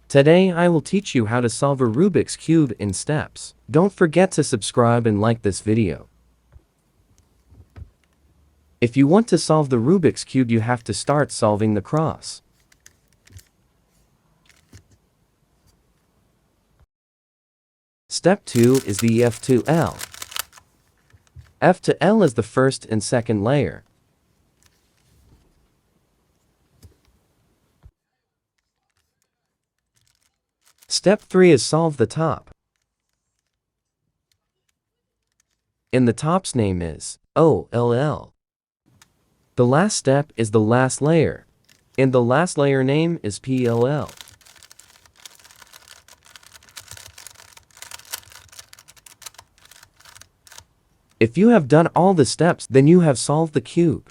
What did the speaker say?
Today I will teach you how to solve a Rubik's Cube in steps. Don't forget to subscribe and like this video. If you want to solve the Rubik's Cube, you have to start solving the cross. Step 2 is the F to L. F to L is the first and second layer. Step 3 is solve the top. And the top's name is OLL. The last step is the last layer, and the last layer name is PLL. If you have done all the steps, then you have solved the cube.